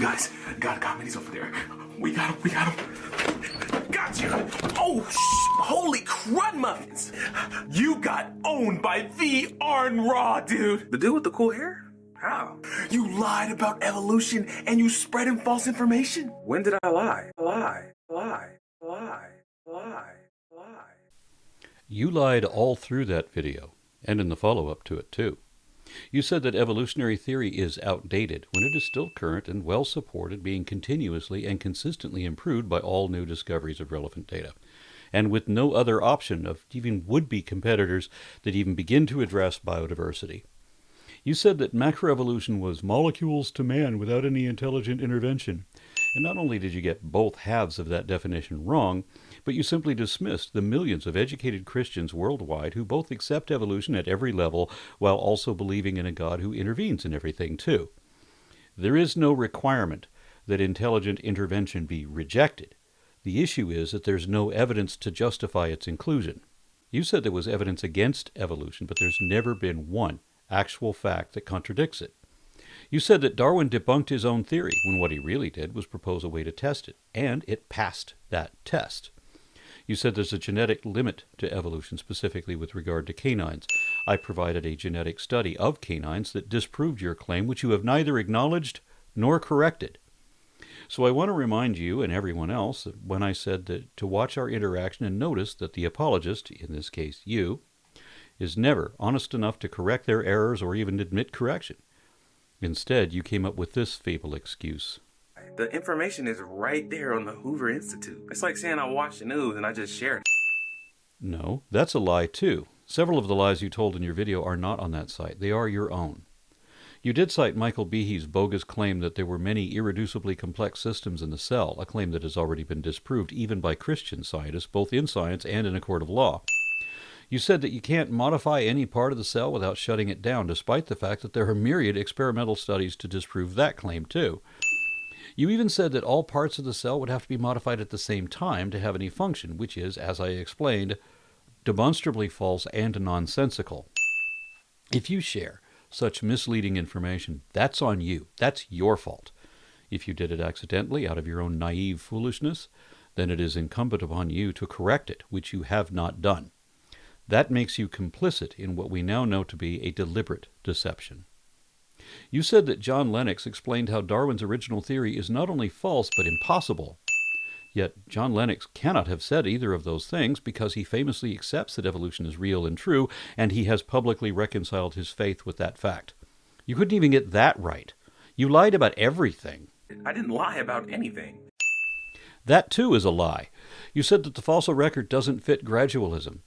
guys, got minis over there. We got him. Got you. Oh, holy crud muffins. You got owned by the Aron-Ra, dude. The dude with the cool hair? How? You lied about evolution and you spreading false information. When did I lie? Lie. You lied all through that video, and in the follow-up to it too. You said that evolutionary theory is outdated when it is still current and well supported, being continuously and consistently improved by all new discoveries of relevant data, and with no other option of even would-be competitors that even begin to address biodiversity. You said that macroevolution was molecules to man without any intelligent intervention. And not only did you get both halves of that definition wrong, but you simply dismissed the millions of educated Christians worldwide who both accept evolution at every level while also believing in a God who intervenes in everything too. There is no requirement that intelligent intervention be rejected. The issue is that there's no evidence to justify its inclusion. You said there was evidence against evolution, but there's never been one actual fact that contradicts it. You said that Darwin debunked his own theory when what he really did was propose a way to test it, and it passed that test. You said there's a genetic limit to evolution, specifically with regard to canines. I provided a genetic study of canines that disproved your claim, which you have neither acknowledged nor corrected. So I want to remind you and everyone else that when I said that to watch our interaction and notice that the apologist, in this case you, is never honest enough to correct their errors or even admit correction. Instead, you came up with this feeble excuse. The information is right there on the Hoover Institute. It's like saying I watched the news and I just shared it. No, that's a lie too. Several of the lies you told in your video are not on that site. They are your own. You did cite Michael Behe's bogus claim that there were many irreducibly complex systems in the cell, a claim that has already been disproved even by Christian scientists, both in science and in a court of law. You said that you can't modify any part of the cell without shutting it down, despite the fact that there are myriad experimental studies to disprove that claim too. You even said that all parts of the cell would have to be modified at the same time to have any function, which is, as I explained, demonstrably false and nonsensical. If you share such misleading information, that's on you. That's your fault. If you did it accidentally out of your own naive foolishness, then it is incumbent upon you to correct it, which you have not done. That makes you complicit in what we now know to be a deliberate deception. You said that John Lennox explained how Darwin's original theory is not only false but impossible. Yet John Lennox cannot have said either of those things because he famously accepts that evolution is real and true, and he has publicly reconciled his faith with that fact. You couldn't even get that right. You lied about everything. I didn't lie about anything. That too is a lie. You said that the fossil record doesn't fit gradualism.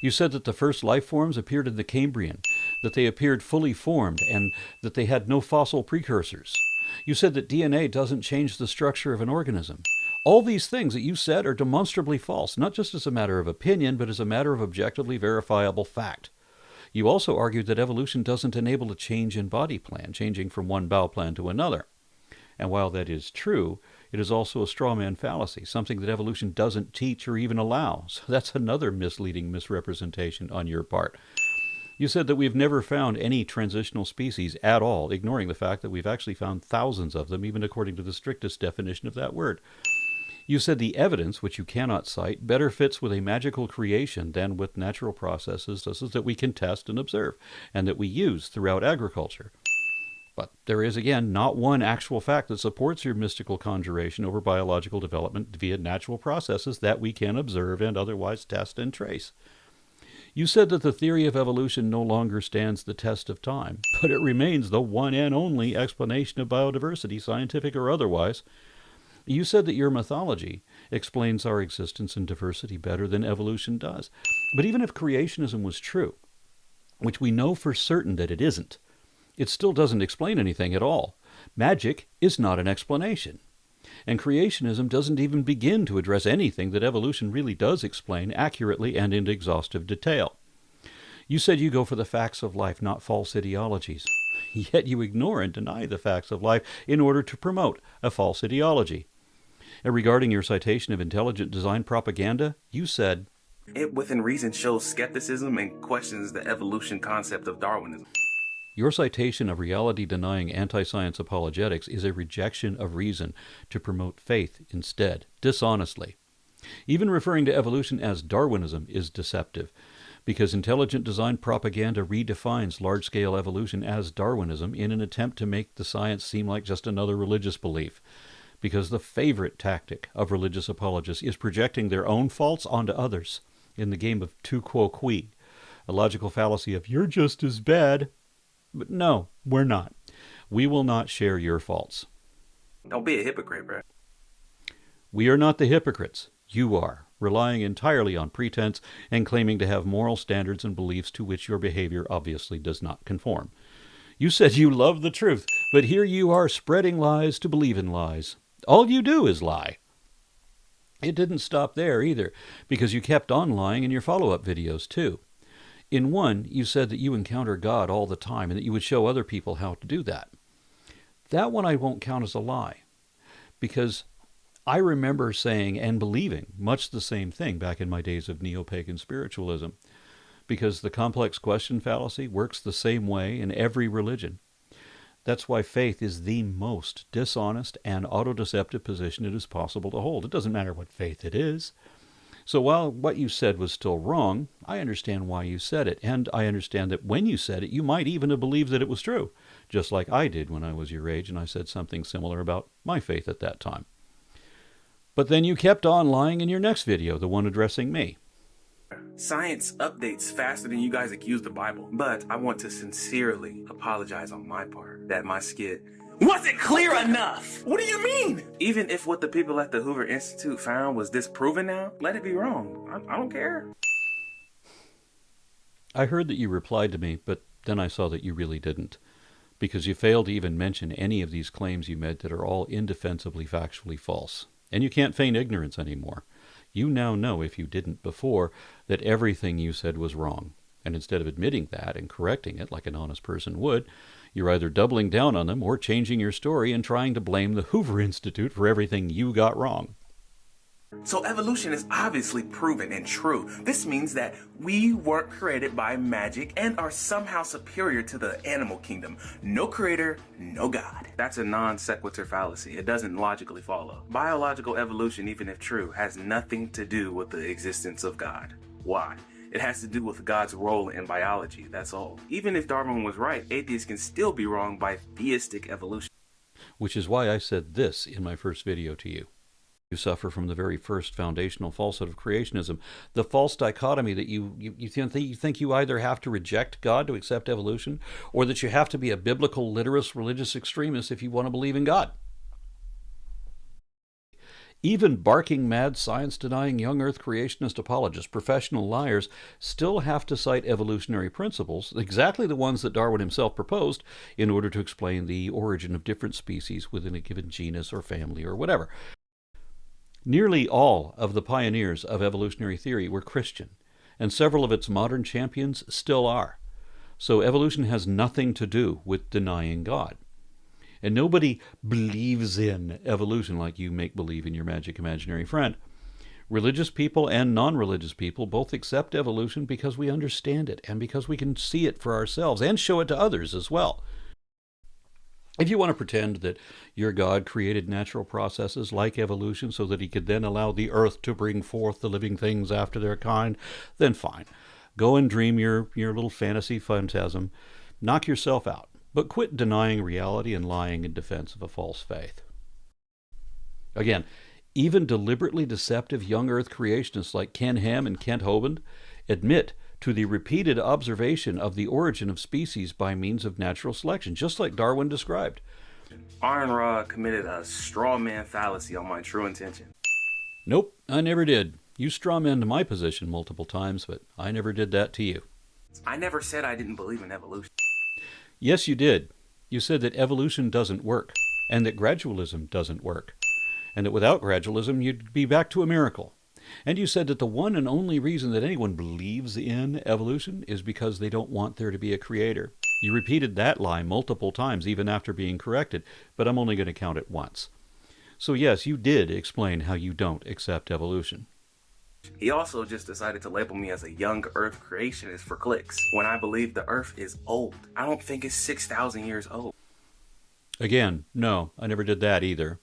You said that the first life forms appeared in the Cambrian, that they appeared fully formed, and that they had no fossil precursors. You said that DNA doesn't change the structure of an organism. All these things that you said are demonstrably false, not just as a matter of opinion, but as a matter of objectively verifiable fact. You also argued that evolution doesn't enable a change in body plan, changing from one bowel plan to another. And while that is true, it is also a straw man fallacy, something that evolution doesn't teach or even allow. So that's another misleading misrepresentation on your part. You said that we've never found any transitional species at all, ignoring the fact that we've actually found thousands of them, even according to the strictest definition of that word. You said the evidence, which you cannot cite, better fits with a magical creation than with natural processes that we can test and observe, and that we use throughout agriculture. But there is, again, not one actual fact that supports your mystical conjuration over biological development via natural processes that we can observe and otherwise test and trace. You said that the theory of evolution no longer stands the test of time, but it remains the one and only explanation of biodiversity, scientific or otherwise. You said that your mythology explains our existence and diversity better than evolution does. But even if creationism was true, which we know for certain that it isn't, it still doesn't explain anything at all. Magic is not an explanation. And creationism doesn't even begin to address anything that evolution really does explain accurately and in exhaustive detail. You said you go for the facts of life, not false ideologies. Yet you ignore and deny the facts of life in order to promote a false ideology. And regarding your citation of intelligent design propaganda, you said, It within reason shows skepticism and questions the evolution concept of Darwinism. Your citation of reality-denying anti-science apologetics is a rejection of reason to promote faith instead, dishonestly. Even referring to evolution as Darwinism is deceptive, because intelligent design propaganda redefines large-scale evolution as Darwinism in an attempt to make the science seem like just another religious belief. Because the favorite tactic of religious apologists is projecting their own faults onto others in the game of tu quo qui, a logical fallacy of you're just as bad. But no, we're not. We will not share your faults. Don't be a hypocrite, bro. We are not the hypocrites. You are, relying entirely on pretense and claiming to have moral standards and beliefs to which your behavior obviously does not conform. You said you love the truth, but here you are spreading lies to believe in lies. All you do is lie. It didn't stop there either, because you kept on lying in your follow-up videos too. In one, you said that you encounter God all the time and that you would show other people how to do that. That one I won't count as a lie, because I remember saying and believing much the same thing back in my days of neo-pagan spiritualism, because the complex question fallacy works the same way in every religion. That's why faith is the most dishonest and auto-deceptive position it is possible to hold. It doesn't matter what faith it is. So while what you said was still wrong, I understand why you said it, and I understand that when you said it, you might even have believed that it was true, just like I did when I was your age and I said something similar about my faith at that time. But then you kept on lying in your next video, the one addressing me. Science updates faster than you guys accuse the Bible, but I want to sincerely apologize on my part that my skit wasn't clear enough. What do you mean? Even if what the people at the Hoover Institute found was disproven now, let it be wrong. I don't care. I heard that you replied to me, but then I saw that you really didn't, because you failed to even mention any of these claims you made that are all indefensibly factually false. And you can't feign ignorance anymore. You now know, if you didn't before, that everything you said was wrong. And instead of admitting that and correcting it like an honest person would, you're either doubling down on them or changing your story and trying to blame the Hoover Institute for everything you got wrong. So evolution is obviously proven and true. This means that we weren't created by magic and are somehow superior to the animal kingdom. No creator, no God. That's a non sequitur fallacy. It doesn't logically follow. Biological evolution, even if true, has nothing to do with the existence of God. Why? It has to do with God's role in biology, that's all. Even if Darwin was right, atheists can still be wrong by theistic evolution. Which is why I said this in my first video to you. You suffer from the very first foundational falsehood of creationism, the false dichotomy that you think you either have to reject God to accept evolution, or that you have to be a biblical, literist, religious extremist if you want to believe in God. Even barking mad, science-denying young earth creationist apologists, professional liars, still have to cite evolutionary principles, exactly the ones that Darwin himself proposed, in order to explain the origin of different species within a given genus or family or whatever. Nearly all of the pioneers of evolutionary theory were Christian, and several of its modern champions still are. So evolution has nothing to do with denying God. And nobody believes in evolution like you make believe in your magic imaginary friend. Religious people and non-religious people both accept evolution because we understand it and because we can see it for ourselves and show it to others as well. If you want to pretend that your God created natural processes like evolution so that he could then allow the earth to bring forth the living things after their kind, then fine. Go and dream your little fantasy phantasm. Knock yourself out. But quit denying reality and lying in defense of a false faith. Again, even deliberately deceptive young earth creationists like Ken Ham and Kent Hovind admit to the repeated observation of the origin of species by means of natural selection, just like Darwin described. Aron-Ra committed a straw man fallacy on my true intention. Nope, I never did. You strawmanned my position multiple times, but I never did that to you. I never said I didn't believe in evolution. Yes, you did. You said that evolution doesn't work, and that gradualism doesn't work, and that without gradualism you'd be back to a miracle. And you said that the one and only reason that anyone believes in evolution is because they don't want there to be a creator. You repeated that lie multiple times, even after being corrected, but I'm only going to count it once. So yes, you did explain how you don't accept evolution. He also just decided to label me as a young Earth creationist for clicks, when I believe the Earth is old. I don't think it's 6,000 years old. Again, no, I never did that either.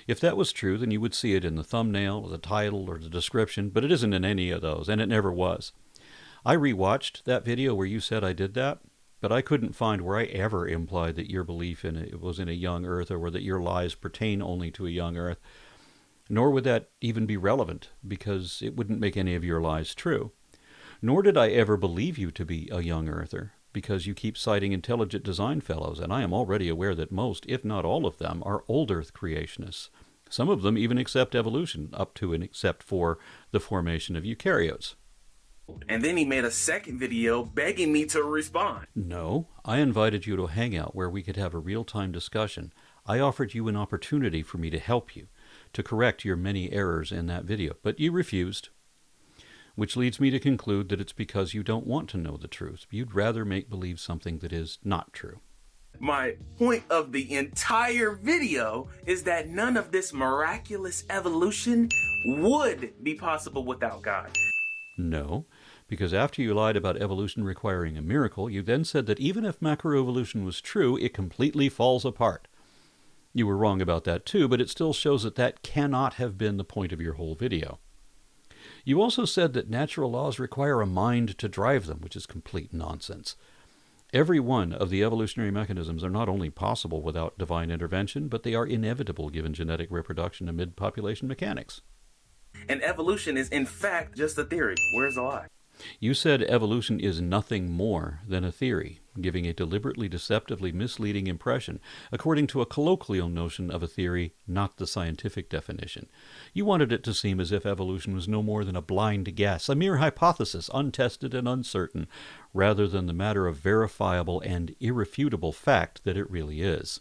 If that was true, then you would see it in the thumbnail, or the title, or the description, but it isn't in any of those, and it never was. I rewatched that video where you said I did that, but I couldn't find where I ever implied that your belief in it was in a young Earth, or that your lies pertain only to a young Earth. Nor would that even be relevant, because it wouldn't make any of your lies true. Nor did I ever believe you to be a young Earther, because you keep citing intelligent design fellows, and I am already aware that most, if not all of them, are old Earth creationists. Some of them even accept evolution, up to and except for the formation of eukaryotes. And then he made a second video begging me to respond. No, I invited you to a hangout where we could have a real-time discussion. I offered you an opportunity for me to help you, to correct your many errors in that video, but you refused. Which leads me to conclude that it's because you don't want to know the truth. You'd rather make believe something that is not true. My point of the entire video is that none of this miraculous evolution would be possible without God. No, because after you lied about evolution requiring a miracle, you then said that even if macroevolution was true, it completely falls apart. You were wrong about that too, but it still shows that that cannot have been the point of your whole video. You also said that natural laws require a mind to drive them, which is complete nonsense. Every one of the evolutionary mechanisms are not only possible without divine intervention, but they are inevitable given genetic reproduction amid population mechanics. And evolution is in fact just a theory. Where's the lie? You said evolution is nothing more than a theory, giving a deliberately deceptively misleading impression, according to a colloquial notion of a theory, not the scientific definition. You wanted it to seem as if evolution was no more than a blind guess, a mere hypothesis, untested and uncertain, rather than the matter of verifiable and irrefutable fact that it really is.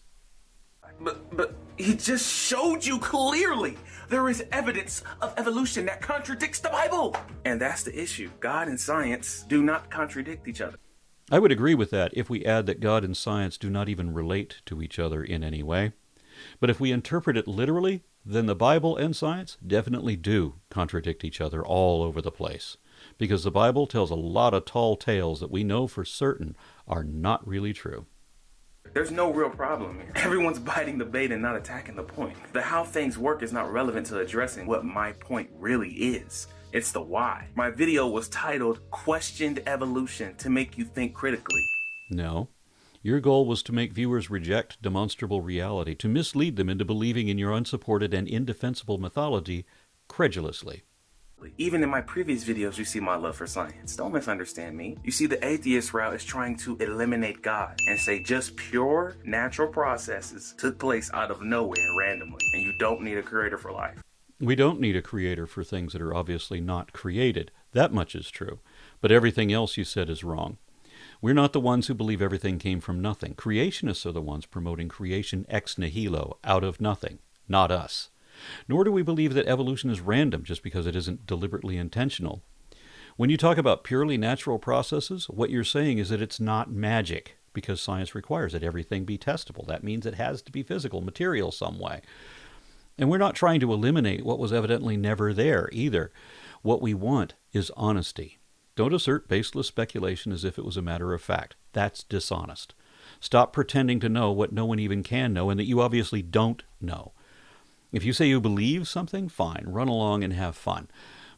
But he just showed you clearly there is evidence of evolution that contradicts the Bible. And that's the issue. God and science do not contradict each other. I would agree with that if we add that God and science do not even relate to each other in any way. But if we interpret it literally, then the Bible and science definitely do contradict each other all over the place. Because the Bible tells a lot of tall tales that we know for certain are not really true. There's no real problem here. Everyone's biting the bait and not attacking the point. The how things work is not relevant to addressing what my point really is. It's the why. My video was titled Questioned Evolution to make you think critically. No. Your goal was to make viewers reject demonstrable reality, to mislead them into believing in your unsupported and indefensible mythology credulously. Even in my previous videos, you see my love for science. Don't misunderstand me. You see, the atheist route is trying to eliminate God and say just pure natural processes took place out of nowhere randomly, and you don't need a creator for life. We don't need a creator for things that are obviously not created. That much is true. But everything else you said is wrong. We're not the ones who believe everything came from nothing. Creationists are the ones promoting creation ex nihilo, out of nothing, not us. Nor do we believe that evolution is random just because it isn't deliberately intentional. When you talk about purely natural processes, what you're saying is that it's not magic, because science requires that everything be testable. That means it has to be physical, material some way. And we're not trying to eliminate what was evidently never there either. What we want is honesty. Don't assert baseless speculation as if it was a matter of fact. That's dishonest. Stop pretending to know what no one even can know and that you obviously don't know. If you say you believe something, fine, run along and have fun.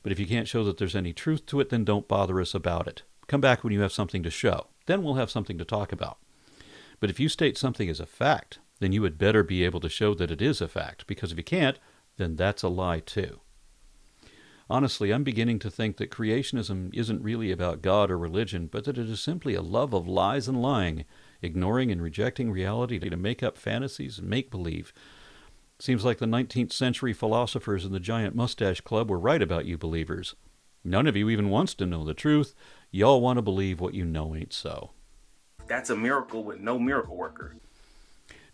But if you can't show that there's any truth to it, then don't bother us about it. Come back when you have something to show. Then we'll have something to talk about. But if you state something as a fact, then you had better be able to show that it is a fact, because if you can't, then that's a lie too. Honestly, I'm beginning to think that creationism isn't really about God or religion, but that it is simply a love of lies and lying, ignoring and rejecting reality to make up fantasies and make-believe. Seems like the 19th century philosophers in the Giant Mustache Club were right about you believers. None of you even wants to know the truth. Y'all want to believe what you know ain't so. That's a miracle with no miracle worker.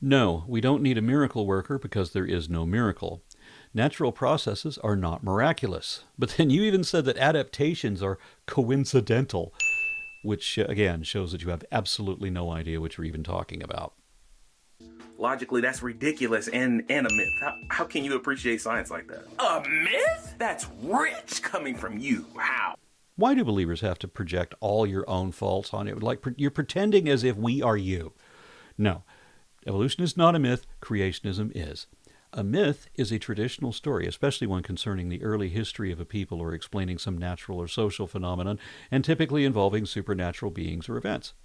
No, we don't need a miracle worker because there is no miracle. Natural processes are not miraculous. But then you even said that adaptations are coincidental, which again shows that you have absolutely no idea what you're even talking about. Logically, that's ridiculous and a myth. How can you appreciate science like that? A myth? That's rich coming from you. How? Why do believers have to project all your own faults on it? Like you're pretending as if we are you. No, evolution is not a myth. Creationism is. A myth is a traditional story, especially one concerning the early history of a people or explaining some natural or social phenomenon, and typically involving supernatural beings or events.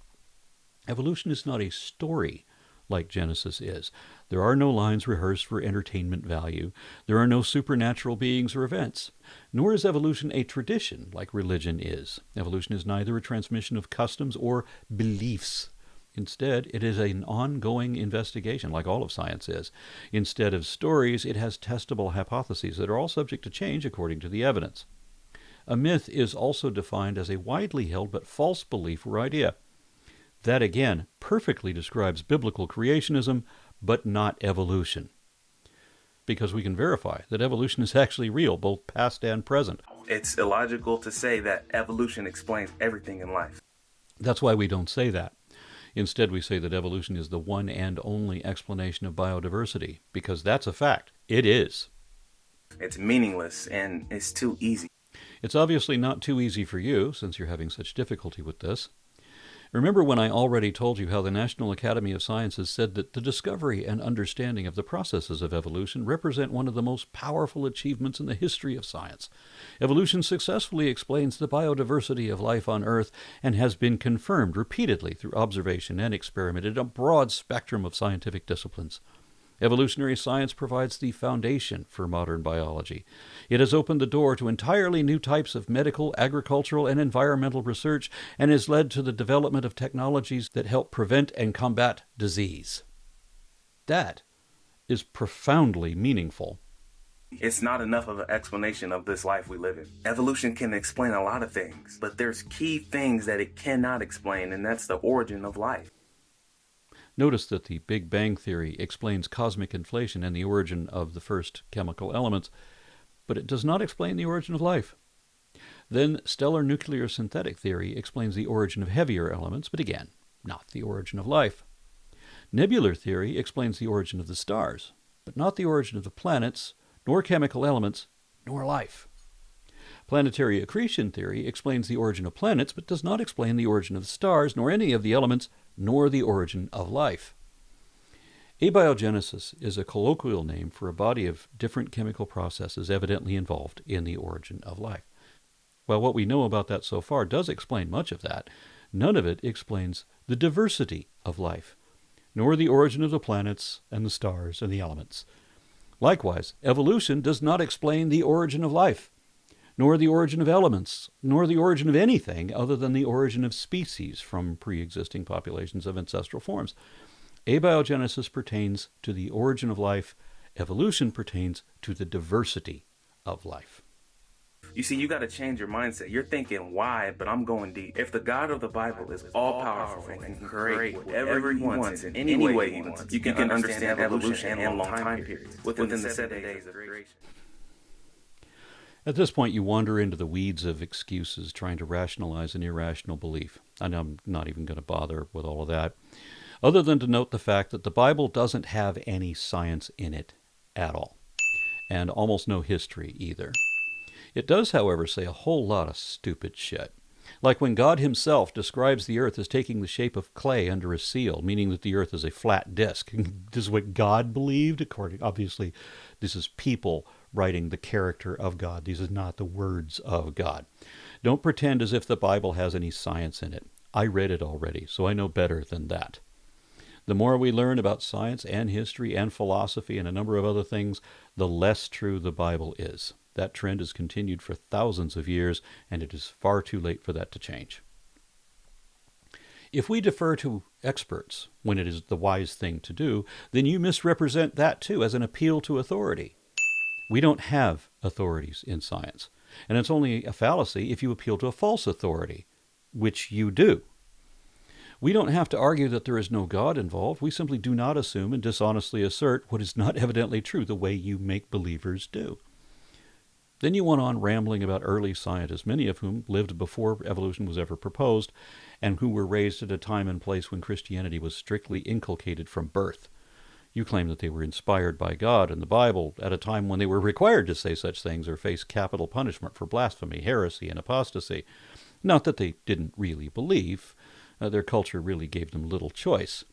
Evolution is not a story like Genesis is. There are no lines rehearsed for entertainment value. There are no supernatural beings or events. Nor is evolution a tradition like religion is. Evolution is neither a transmission of customs or beliefs. Instead, it is an ongoing investigation, like all of science is. Instead of stories, it has testable hypotheses that are all subject to change according to the evidence. A myth is also defined as a widely held but false belief or idea. That, again, perfectly describes biblical creationism, but not evolution. Because we can verify that evolution is actually real, both past and present. It's illogical to say that evolution explains everything in life. That's why we don't say that. Instead, we say that evolution is the one and only explanation of biodiversity, because that's a fact. It is. It's meaningless, and it's too easy. It's obviously not too easy for you, since you're having such difficulty with this. Remember when I already told you how the National Academy of Sciences said that the discovery and understanding of the processes of evolution represent one of the most powerful achievements in the history of science. Evolution successfully explains the biodiversity of life on Earth and has been confirmed repeatedly through observation and experiment in a broad spectrum of scientific disciplines. Evolutionary science provides the foundation for modern biology. It has opened the door to entirely new types of medical, agricultural, and environmental research and has led to the development of technologies that help prevent and combat disease. That is profoundly meaningful. It's not enough of an explanation of this life we live in. Evolution can explain a lot of things, but there's key things that it cannot explain, and that's the origin of life. Notice that the Big Bang Theory explains cosmic inflation and the origin of the first chemical elements, but it does not explain the origin of life. Then stellar nuclear synthetic theory explains the origin of heavier elements, but again, not the origin of life. Nebular theory explains the origin of the stars, but not the origin of the planets, nor chemical elements, nor life. Planetary accretion theory explains the origin of planets, but does not explain the origin of the stars, nor any of the elements, nor the origin of life. Abiogenesis is a colloquial name for a body of different chemical processes evidently involved in the origin of life. While what we know about that so far does explain much of that, none of it explains the diversity of life, nor the origin of the planets and the stars and the elements. Likewise, evolution does not explain the origin of life, nor the origin of elements, nor the origin of anything other than the origin of species from pre-existing populations of ancestral forms. Abiogenesis pertains to the origin of life. Evolution pertains to the diversity of life. You see, you got to change your mindset. You're thinking why, but I'm going deep. If the God of the Bible is all-powerful and can create whatever he wants in any way he wants, you can understand evolution and long time periods within the 7 days of creation. At this point, you wander into the weeds of excuses trying to rationalize an irrational belief. And I'm not even going to bother with all of that, other than to note the fact that the Bible doesn't have any science in it at all, and almost no history either. It does, however, say a whole lot of stupid shit. Like when God himself describes the earth as taking the shape of clay under a seal, meaning that the earth is a flat disk. This is what God believed, obviously, this is people writing the character of God. These are not the words of God. Don't pretend as if the Bible has any science in it. I read it already, so I know better than that. The more we learn about science and history and philosophy and a number of other things, the less true the Bible is. That trend has continued for thousands of years, and it is far too late for that to change. If we defer to experts when it is the wise thing to do, then you misrepresent that too as an appeal to authority. We don't have authorities in science, and it's only a fallacy if you appeal to a false authority, which you do. We don't have to argue that there is no God involved. We simply do not assume and dishonestly assert what is not evidently true the way you make believers do. Then you went on rambling about early scientists, many of whom lived before evolution was ever proposed, and who were raised at a time and place when Christianity was strictly inculcated from birth. You claim that they were inspired by God and the Bible at a time when they were required to say such things or face capital punishment for blasphemy, heresy, and apostasy. Not that they didn't really believe. Their culture really gave them little choice.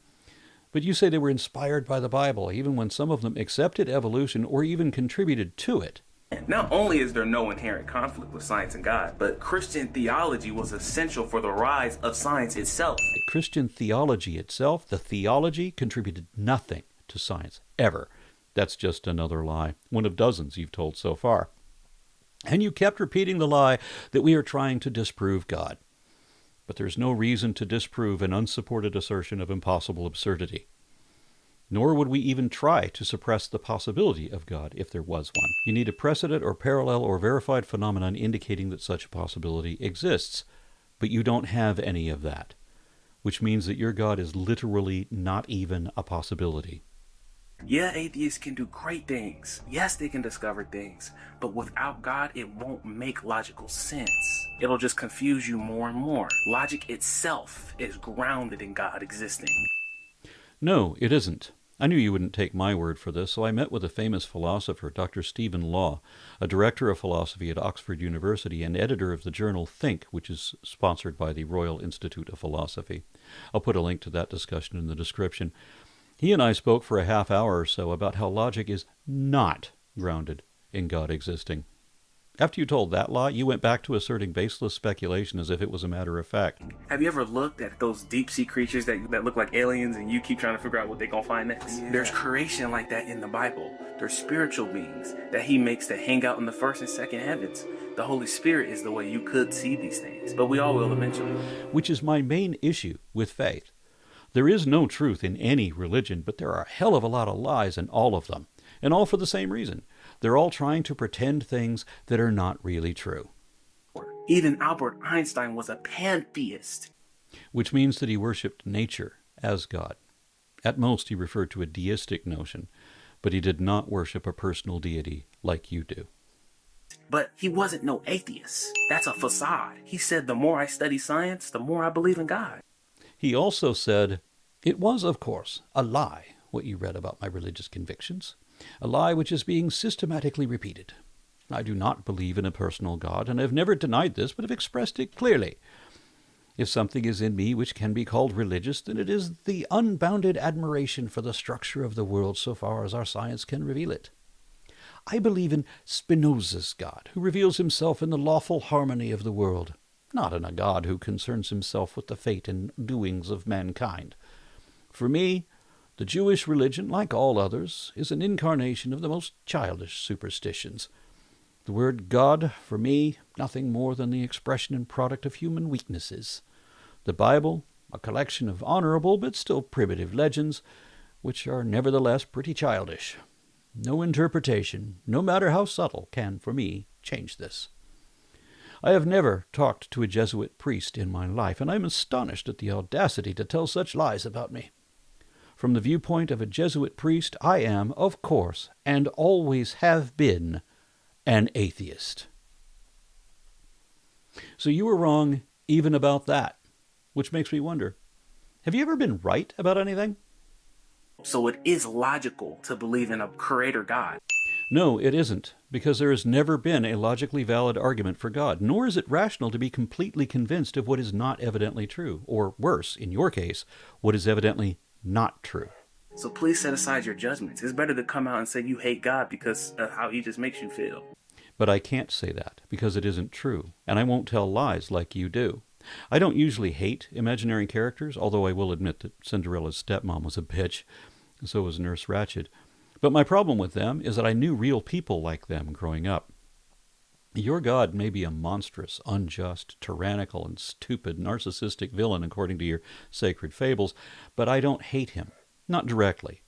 But you say they were inspired by the Bible, even when some of them accepted evolution or even contributed to it. Not only is there no inherent conflict with science and God, but Christian theology was essential for the rise of science itself. Christian theology itself, the theology, contributed nothing to science, ever. That's just another lie, one of dozens you've told so far. And you kept repeating the lie that we are trying to disprove God. But there's no reason to disprove an unsupported assertion of impossible absurdity. Nor would we even try to suppress the possibility of God if there was one. You need a precedent or parallel or verified phenomenon indicating that such a possibility exists. But you don't have any of that, which means that your God is literally not even a possibility. Yeah, atheists can do great things. Yes, they can discover things. But without God, it won't make logical sense. It'll just confuse you more and more. Logic itself is grounded in God existing. No, it isn't. I knew you wouldn't take my word for this, so I met with a famous philosopher, Dr. Stephen Law, a director of philosophy at Oxford University and editor of the journal Think, which is sponsored by the Royal Institute of Philosophy. I'll put a link to that discussion in the description. He and I spoke for a half hour or so about how logic is not grounded in God existing. After you told that lie, you went back to asserting baseless speculation as if it was a matter of fact. Have you ever looked at those deep-sea creatures that look like aliens and you keep trying to figure out what they're going to find next? Yeah. There's creation like that in the Bible. There's spiritual beings that he makes to hang out in the first and second heavens. The Holy Spirit is the way you could see these things, but we all will eventually. Which is my main issue with faith. There is no truth in any religion, but there are a hell of a lot of lies in all of them, and all for the same reason. They're all trying to pretend things that are not really true. Even Albert Einstein was a pantheist. Which means that he worshipped nature as God. At most, he referred to a deistic notion, but he did not worship a personal deity like you do. But he wasn't no atheist. That's a facade. He said, the more I study science, the more I believe in God. He also said, it was, of course, a lie, what you read about my religious convictions. A lie which is being systematically repeated. I do not believe in a personal God, and have never denied this, but have expressed it clearly. If something is in me which can be called religious, then it is the unbounded admiration for the structure of the world so far as our science can reveal it. I believe in Spinoza's God, who reveals himself in the lawful harmony of the world, not in a God who concerns himself with the fate and doings of mankind. For me, the Jewish religion, like all others, is an incarnation of the most childish superstitions. The word God, for me, nothing more than the expression and product of human weaknesses. The Bible, a collection of honorable but still primitive legends, which are nevertheless pretty childish. No interpretation, no matter how subtle, can, for me, change this. I have never talked to a Jesuit priest in my life, and I am astonished at the audacity to tell such lies about me. From the viewpoint of a Jesuit priest, I am, of course, and always have been, an atheist. So you were wrong even about that, which makes me wonder, have you ever been right about anything? So it is logical to believe in a creator God. No, it isn't, because there has never been a logically valid argument for God, nor is it rational to be completely convinced of what is not evidently true, or worse, in your case, what is evidently not true. So please set aside your judgments. It's better to come out and say you hate God because of how he just makes you feel. But I can't say that, because it isn't true, and I won't tell lies like you do. I don't usually hate imaginary characters, although I will admit that Cinderella's stepmom was a bitch, and so was Nurse Ratched. But my problem with them is that I knew real people like them growing up. Your God may be a monstrous, unjust, tyrannical, and stupid, narcissistic villain according to your sacred fables, but I don't hate him. Not directly.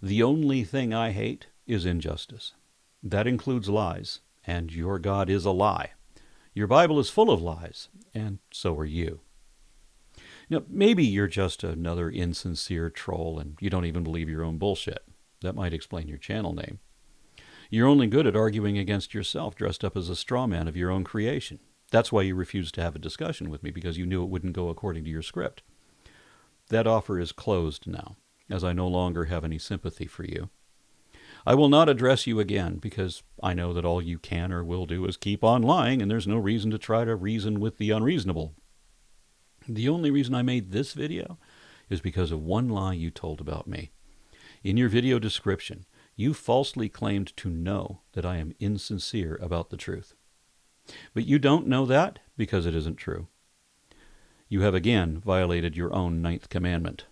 The only thing I hate is injustice. That includes lies, and your God is a lie. Your Bible is full of lies, and so are you. Now, maybe you're just another insincere troll and you don't even believe your own bullshit. That might explain your channel name. You're only good at arguing against yourself dressed up as a straw man of your own creation. That's why you refused to have a discussion with me, because you knew it wouldn't go according to your script. That offer is closed now. as I no longer have any sympathy for you. I will not address you again, because I know that all you can or will do is keep on lying, and there's no reason to try to reason with the unreasonable. The only reason I made this video is because of one lie you told about me. In your video description, you falsely claimed to know that I am insincere about the truth. But you don't know that because it isn't true. You have again violated your own 9th commandment.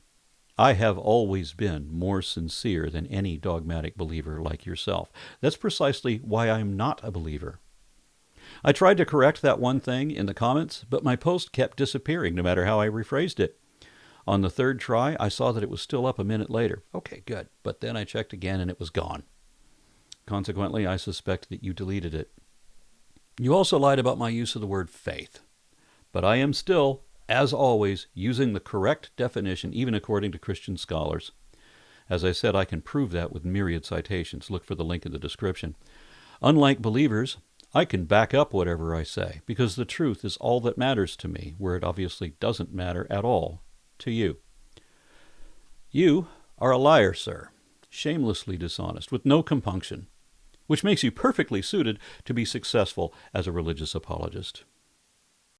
I have always been more sincere than any dogmatic believer like yourself. That's precisely why I'm not a believer. I tried to correct that one thing in the comments, but my post kept disappearing no matter how I rephrased it. On the 3rd try, I saw that it was still up a minute later. Okay, good. But then I checked again and it was gone. Consequently, I suspect that you deleted it. You also lied about my use of the word faith. But I am still, as always, using the correct definition, even according to Christian scholars. As I said, I can prove that with myriad citations. Look for the link in the description. Unlike believers, I can back up whatever I say, because the truth is all that matters to me, where it obviously doesn't matter at all to you. You are a liar, sir, shamelessly dishonest, with no compunction, which makes you perfectly suited to be successful as a religious apologist.